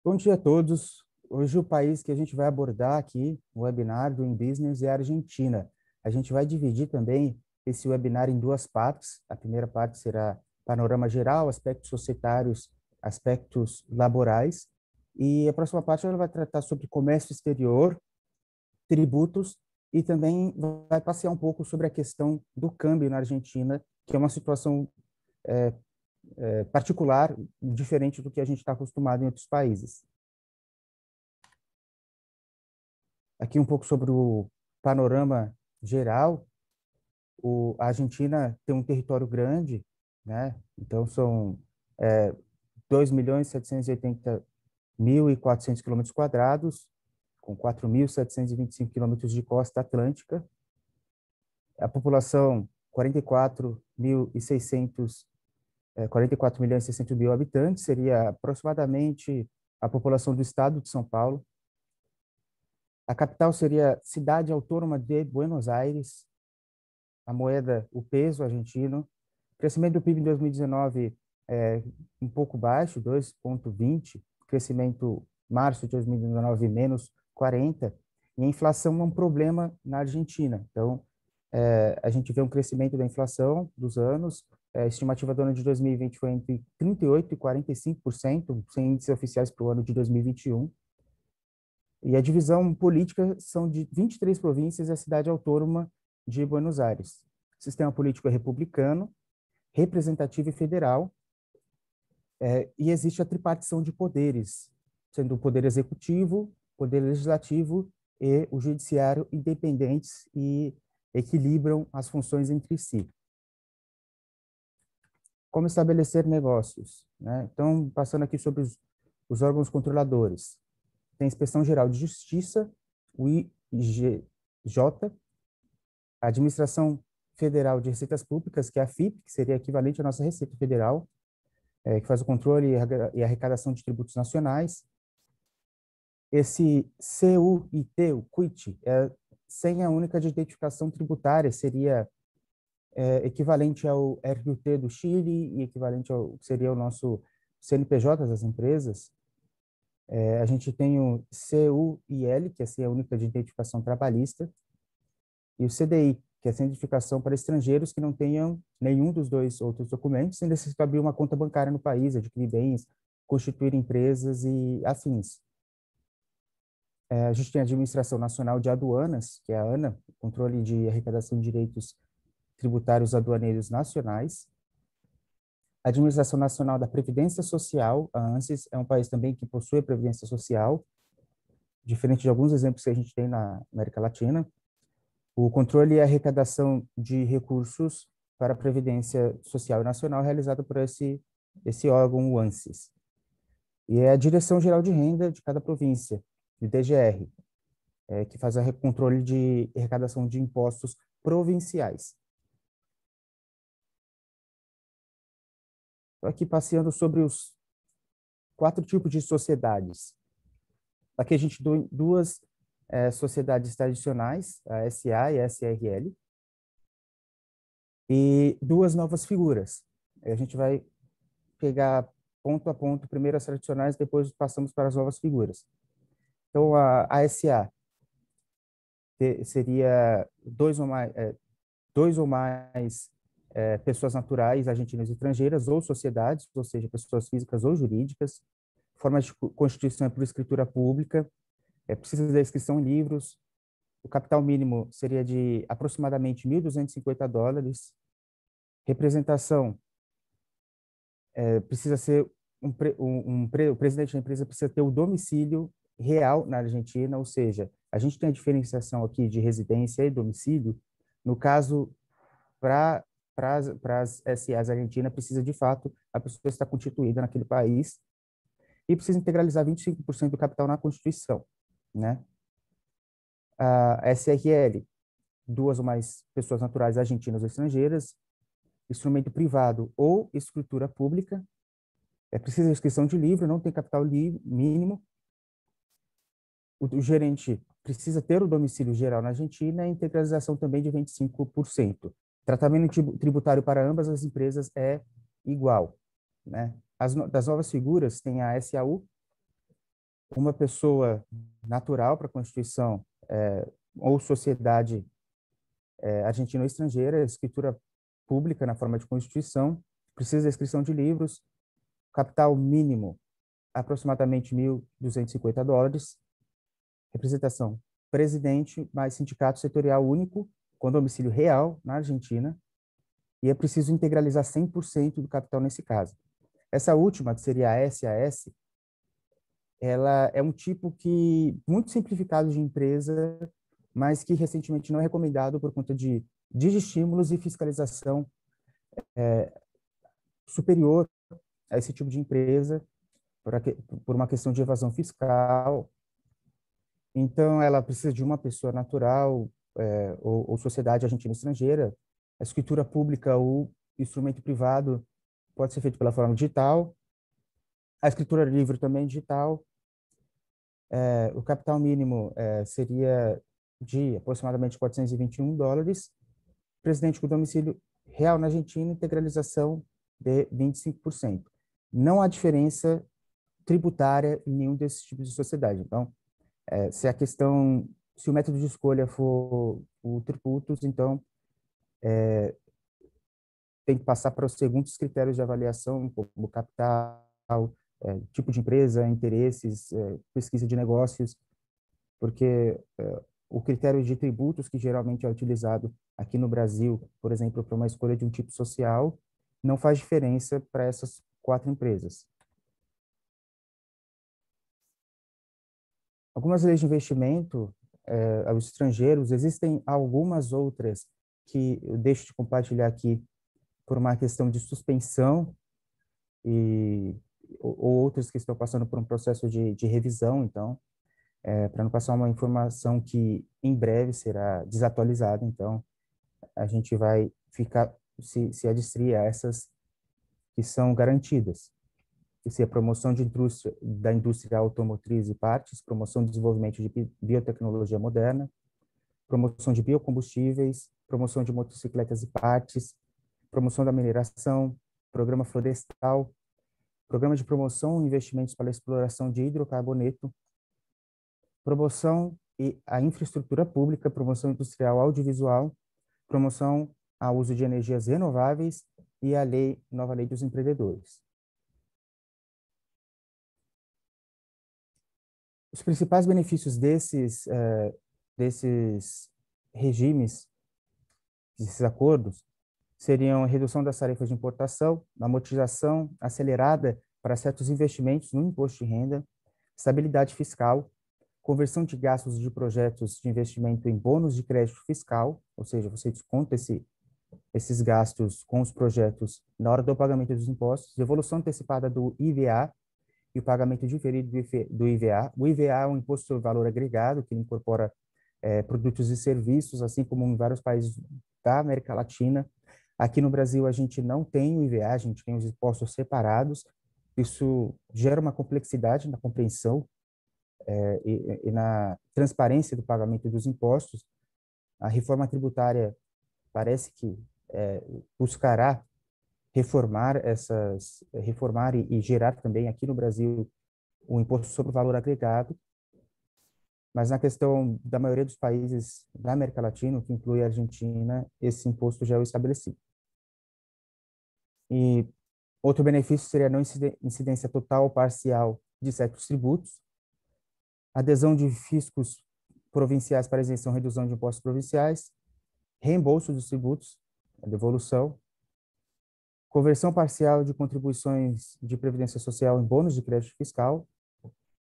Bom dia a todos. Hoje o país que a gente vai abordar aqui no webinar do InBusiness é a Argentina. A gente vai dividir também esse webinar em duas partes. A primeira parte será panorama geral, aspectos societários, aspectos laborais. E a próxima parte ela vai tratar sobre comércio exterior, tributos e também vai passear um pouco sobre a questão do câmbio na Argentina, que é uma situação particular, diferente do que a gente está acostumado em outros países. Aqui um pouco sobre o panorama geral. A Argentina tem um território grande, né? Então são 2.780.400 quilômetros quadrados, com 4.725 quilômetros de costa atlântica. A população 44 milhões e 600 mil habitantes, seria aproximadamente a população do estado de São Paulo. A capital seria Cidade Autônoma de Buenos Aires. A moeda, o peso argentino. O crescimento do PIB em 2019 é um pouco baixo, 2,20. Crescimento março de 2019 menos 40. E a inflação é um problema na Argentina. Então, a gente vê um crescimento da inflação dos anos. A estimativa do ano de 2020 foi entre 38% e 45%, sem índices oficiais para o ano de 2021. E a divisão política são de 23 províncias e a cidade autônoma de Buenos Aires. O sistema político é republicano, representativo e federal, e existe a tripartição de poderes, sendo o poder executivo, poder legislativo e o judiciário independentes e equilibram as funções entre si. Como estabelecer negócios, né? Então, passando aqui sobre os órgãos controladores. Tem a Inspeção Geral de Justiça, o IGJ, a Administração Federal de Receitas Públicas, que é a FIP, que seria equivalente à nossa Receita Federal, que faz o controle e arrecadação de tributos nacionais. Esse CUIT, o CUIT, é senha única de identificação tributária, seria equivalente ao RUT do Chile e equivalente ao seria o nosso CNPJ das empresas. A gente tem o CUIL, que é a senha única de identificação trabalhista, e o CDI, que é a identificação para estrangeiros que não tenham nenhum dos dois outros documentos, sem necessitar abrir uma conta bancária no país, adquirir bens, constituir empresas e afins. A gente tem a Administração Nacional de Aduanas, que é a ANA, controle de arrecadação de direitos tributários aduaneiros nacionais. A Administração Nacional da Previdência Social, a ANSES, é um país também que possui a Previdência Social, diferente de alguns exemplos que a gente tem na América Latina. O controle e arrecadação de recursos para a Previdência Social e Nacional é realizado por esse órgão, o ANSES. E é a Direção Geral de Renda de cada província, o DGR, que faz o controle de arrecadação de impostos provinciais. Estou aqui passeando sobre os 4 tipos de sociedades. Aqui a gente tem duas sociedades tradicionais, a SA e a SRL, e duas novas figuras. A gente vai pegar ponto a ponto, primeiro as tradicionais, depois passamos para as novas figuras. Então, a SA seria dois ou mais pessoas naturais, argentinas e estrangeiras, ou sociedades, ou seja, pessoas físicas ou jurídicas. Forma de constituição é por escritura pública, precisa da inscrição em livros. O capital mínimo seria de aproximadamente $1.250. Representação precisa ser o presidente da empresa precisa ter o domicílio real na Argentina, ou seja, a gente tem a diferenciação aqui de residência e domicílio. No caso, para as SAs argentinas, precisa de fato a pessoa estar constituída naquele país e precisa integralizar 25% do capital na Constituição, né? A SRL, duas ou mais pessoas naturais argentinas ou estrangeiras, instrumento privado ou escritura pública, precisa de inscrição de livro, não tem capital mínimo, o gerente precisa ter o domicílio geral na Argentina e integralização também de 25%. Tratamento tributário para ambas as empresas é igual, né? Das novas figuras tem a SAU, uma pessoa natural para a Constituição ou sociedade argentina ou estrangeira, escritura pública na forma de Constituição, precisa da inscrição de livros, capital mínimo aproximadamente $1.250, representação presidente mais sindicato setorial único com domicílio real na Argentina, e é preciso integralizar 100% do capital nesse caso. Essa última, que seria a SAS, ela é um tipo que muito simplificado de empresa, mas que recentemente não é recomendado por conta de estímulos e fiscalização superior a esse tipo de empresa, por uma questão de evasão fiscal. Então, ela precisa de uma pessoa natural ou sociedade argentina estrangeira. A escritura pública ou instrumento privado pode ser feito pela forma digital. A escritura livre também é digital. O capital mínimo seria de aproximadamente $421. Presidente com domicílio real na Argentina, integralização de 25%. Não há diferença tributária em nenhum desses tipos de sociedade. Então, se o método de escolha for o tributos, então tem que passar para os segundos critérios de avaliação, como capital, tipo de empresa, interesses, pesquisa de negócios, porque o critério de tributos que geralmente é utilizado aqui no Brasil, por exemplo, para uma escolha de um tipo social, não faz diferença para essas 4 empresas. Algumas leis de investimento aos estrangeiros, existem algumas outras que eu deixo de compartilhar aqui por uma questão de suspensão ou outras que estão passando por um processo de revisão, então, para não passar uma informação que em breve será desatualizada, então a gente vai ficar se adstrir a essas que são garantidas, que seria a promoção da indústria automotriz e partes, promoção e desenvolvimento de biotecnologia moderna, promoção de biocombustíveis, promoção de motocicletas e partes, promoção da mineração, programa florestal, programa de promoção e investimentos para a exploração de hidrocarboneto, promoção e a infraestrutura pública, promoção industrial audiovisual, promoção ao uso de energias renováveis e a nova lei dos empreendedores. Os principais benefícios desses regimes, desses acordos, seriam a redução das tarifas de importação, a amortização acelerada para certos investimentos no imposto de renda, estabilidade fiscal, conversão de gastos de projetos de investimento em bônus de crédito fiscal, ou seja, você desconta esses gastos com os projetos na hora do pagamento dos impostos, devolução antecipada do IVA e o pagamento diferido do IVA. O IVA é um imposto sobre valor agregado que incorpora produtos e serviços, assim como em vários países da América Latina. Aqui no Brasil, a gente não tem o IVA, a gente tem os impostos separados. Isso gera uma complexidade na compreensão e na transparência do pagamento dos impostos. A reforma tributária parece que buscará reformar e gerar também aqui no Brasil o imposto sobre o valor agregado, mas na questão da maioria dos países da América Latina, que inclui a Argentina, esse imposto já é estabelecido. E outro benefício seria a não incidência total ou parcial de certos tributos, adesão de fiscos provinciais para isenção e redução de impostos provinciais, reembolso dos tributos, a devolução, conversão parcial de contribuições de previdência social em bônus de crédito fiscal,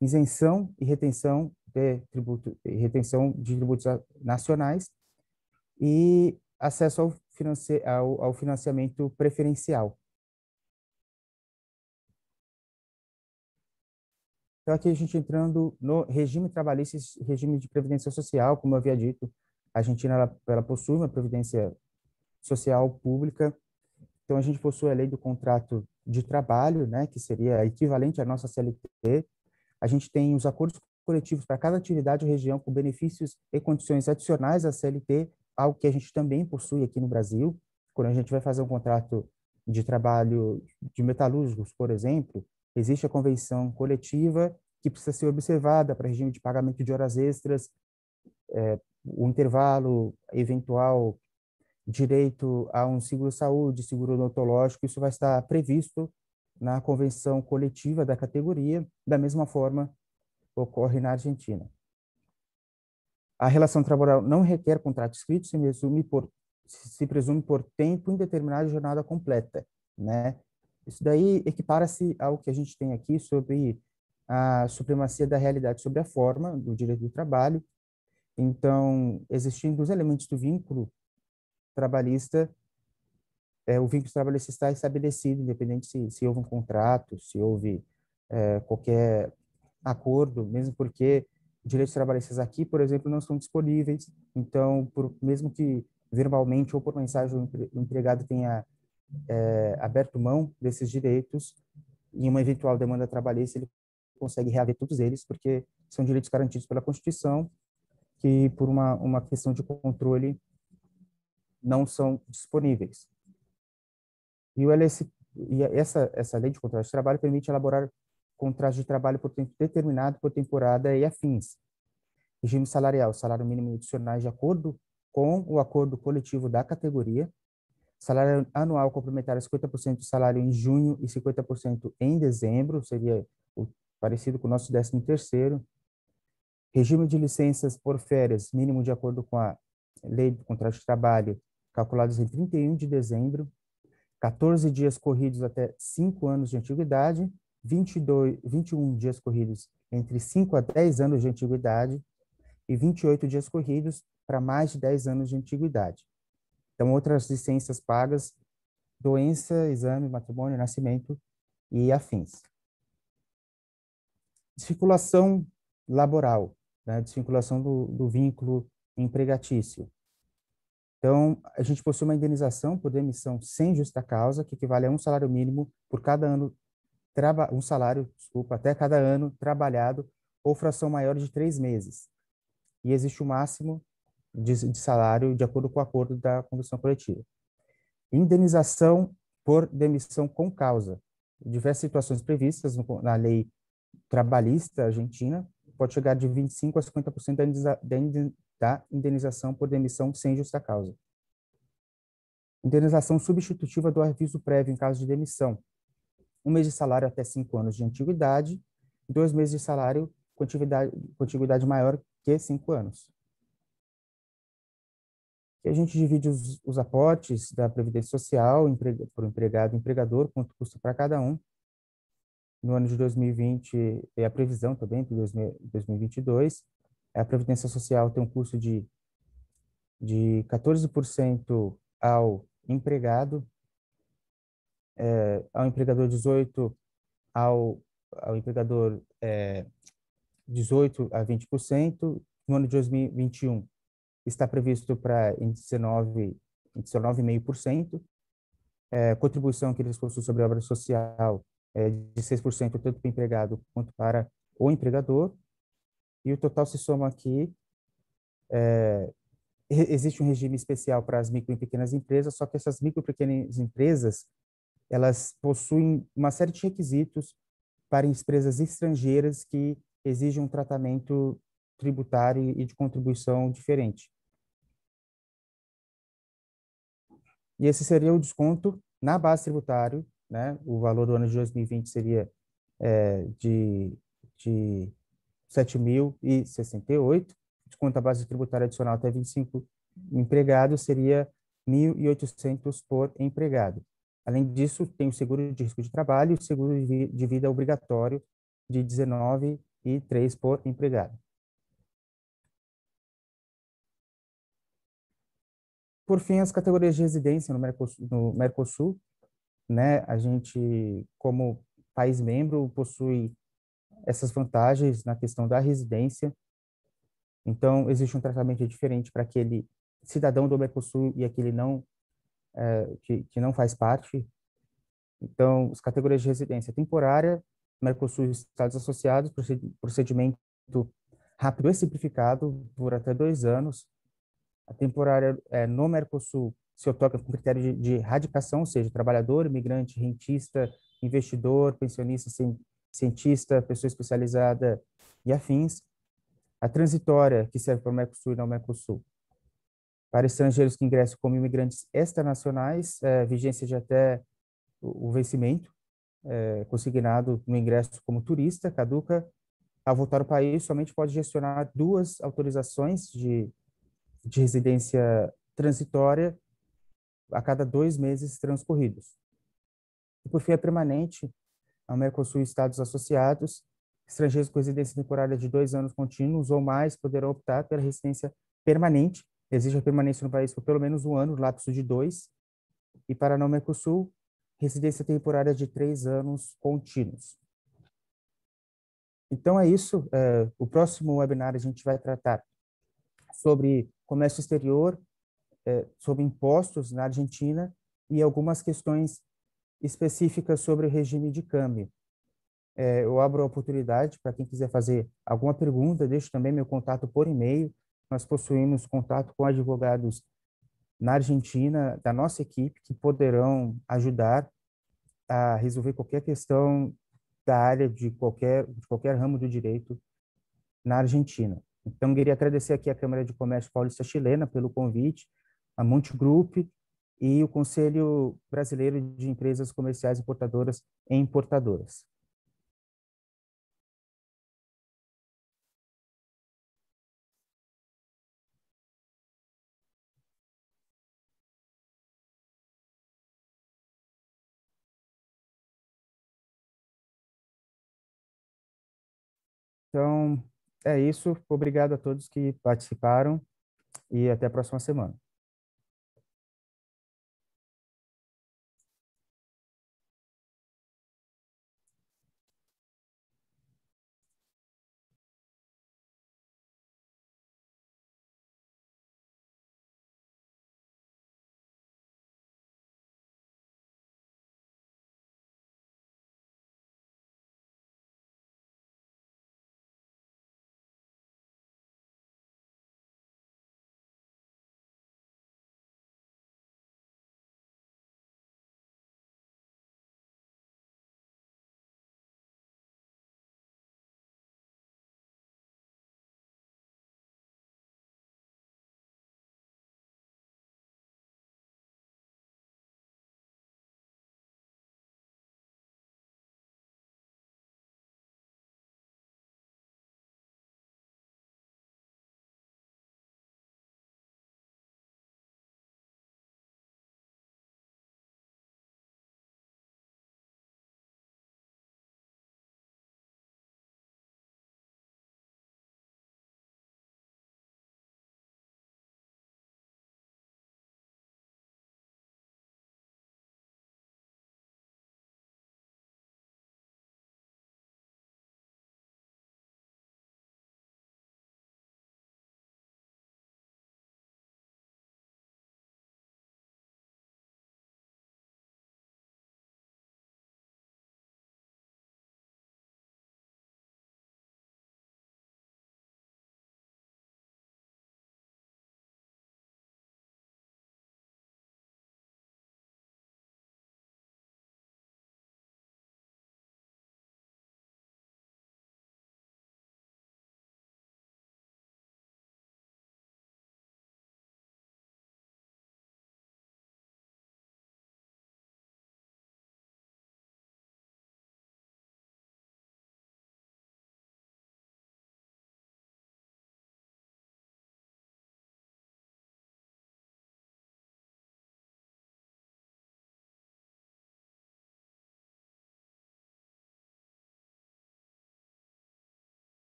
isenção e retenção de tributos nacionais e acesso ao financiamento preferencial. Então, aqui a gente entrando no regime trabalhista e regime de previdência social, como eu havia dito, a Argentina ela possui uma previdência social pública. Então, a gente possui a lei do contrato de trabalho, né, que seria equivalente à nossa CLT. A gente tem os acordos coletivos para cada atividade ou região com benefícios e condições adicionais à CLT, algo que a gente também possui aqui no Brasil. Quando a gente vai fazer um contrato de trabalho de metalúrgicos, por exemplo, existe a convenção coletiva que precisa ser observada para regime de pagamento de horas extras, o intervalo eventual, direito a um seguro-saúde, seguro odontológico, isso vai estar previsto na convenção coletiva da categoria, da mesma forma ocorre na Argentina. A relação trabalhista não requer contrato escrito, se presume por tempo indeterminado de jornada completa, né? Isso daí equipara-se ao que a gente tem aqui sobre a supremacia da realidade sobre a forma do direito do trabalho. Então, existindo os elementos do vínculo trabalhista, o vínculo trabalhista está estabelecido, independente se houve um contrato, se houve qualquer acordo, mesmo porque direitos trabalhistas aqui, por exemplo, não estão disponíveis. Então, mesmo que verbalmente ou por mensagem o empregado tenha aberto mão desses direitos, em uma eventual demanda trabalhista, ele consegue reaver todos eles, porque são direitos garantidos pela Constituição, que por uma questão de controle não são disponíveis. E essa lei de contrato de trabalho permite elaborar contratos de trabalho por tempo determinado, por temporada e afins. Regime salarial, salário mínimo adicionais de acordo com o acordo coletivo da categoria. Salário anual complementar 50% do salário em junho e 50% em dezembro, seria parecido com o nosso 13º. Regime de licenças por férias, mínimo de acordo com a lei do contrato de trabalho, calculados em 31 de dezembro. 14 dias corridos até 5 anos de antiguidade, 21 dias corridos entre 5 a 10 anos de antiguidade e 28 dias corridos para mais de 10 anos de antiguidade. Então, outras licenças pagas, doença, exame, matrimônio, nascimento e afins. Desvinculação laboral, né? Desvinculação do vínculo empregatício. Então, a gente possui uma indenização por demissão sem justa causa, que equivale a um salário mínimo por cada ano, até cada ano trabalhado, ou fração maior de 3 meses. E existe o máximo de salário de acordo com o acordo da convenção coletiva. Indenização por demissão com causa. Diversas situações previstas na lei trabalhista argentina, pode chegar de 25% a 50% da indenização por demissão sem justa causa. Indenização substitutiva do aviso prévio em caso de demissão. 1 mês de salário até 5 anos de antiguidade, 2 meses de salário com antiguidade maior que 5 anos. E a gente divide os aportes da Previdência Social por empregado e empregador, quanto custa para cada um. No ano de 2020, é a previsão também para 2022, a Previdência Social tem um custo de 14% ao empregado, ao empregador 18%, ao empregador 18% a 20%. No ano de 2021, está previsto para 19,5%. Contribuição que eles possuem sobre a obra social de 6%, tanto para o empregado quanto para o empregador. E o total se soma aqui. Existe um regime especial para as micro e pequenas empresas, só que essas micro e pequenas empresas, elas possuem uma série de requisitos para empresas estrangeiras que exigem um tratamento tributário e de contribuição diferente. E esse seria o desconto na base tributária, né? O valor do ano de 2020 seria de 7.068, desconto à base tributária adicional até 25 empregados seria 1.800 por empregado. Além disso, tem o seguro de risco de trabalho e o seguro de vida obrigatório de 19,03 por empregado. Por fim, as categorias de residência no Mercosul, né? A gente, como país membro, possui essas vantagens na questão da residência. Então, existe um tratamento diferente para aquele cidadão do Mercosul e aquele que não faz parte. Então, as categorias de residência temporária, Mercosul e Estados Associados, procedimento rápido e simplificado por até 2 anos. A temporária no Mercosul se otorga com critério de radicação, ou seja, trabalhador, imigrante, rentista, investidor, pensionista sem cientista, pessoa especializada e afins. A transitória, que serve para o Mercosul e não Mercosul, para estrangeiros que ingressam como imigrantes extranacionais, vigência de até o vencimento, consignado no ingresso como turista, caduca. Ao voltar ao país, somente pode gestionar 2 autorizações de residência transitória a cada 2 meses transcorridos. E, por fim, é permanente ao Mercosul e Estados associados. Estrangeiros com residência temporária de 2 anos contínuos ou mais poderão optar pela residência permanente. Exige a permanência no país por pelo menos 1 ano, lapso de 2. E para não Mercosul, residência temporária de 3 anos contínuos. Então é isso. O próximo webinar a gente vai tratar sobre comércio exterior, sobre impostos na Argentina e algumas questões específicas sobre o regime de câmbio. Eu abro a oportunidade para quem quiser fazer alguma pergunta, deixo também meu contato por e-mail. Nós possuímos contato com advogados na Argentina, da nossa equipe, que poderão ajudar a resolver qualquer questão da área de qualquer ramo do direito na Argentina. Então, queria agradecer aqui à Câmara de Comércio Paulista Chilena pelo convite, a Monte Group e o Conselho Brasileiro de Empresas Comerciais Importadoras e Importadoras. Então, é isso. Obrigado a todos que participaram e até a próxima semana.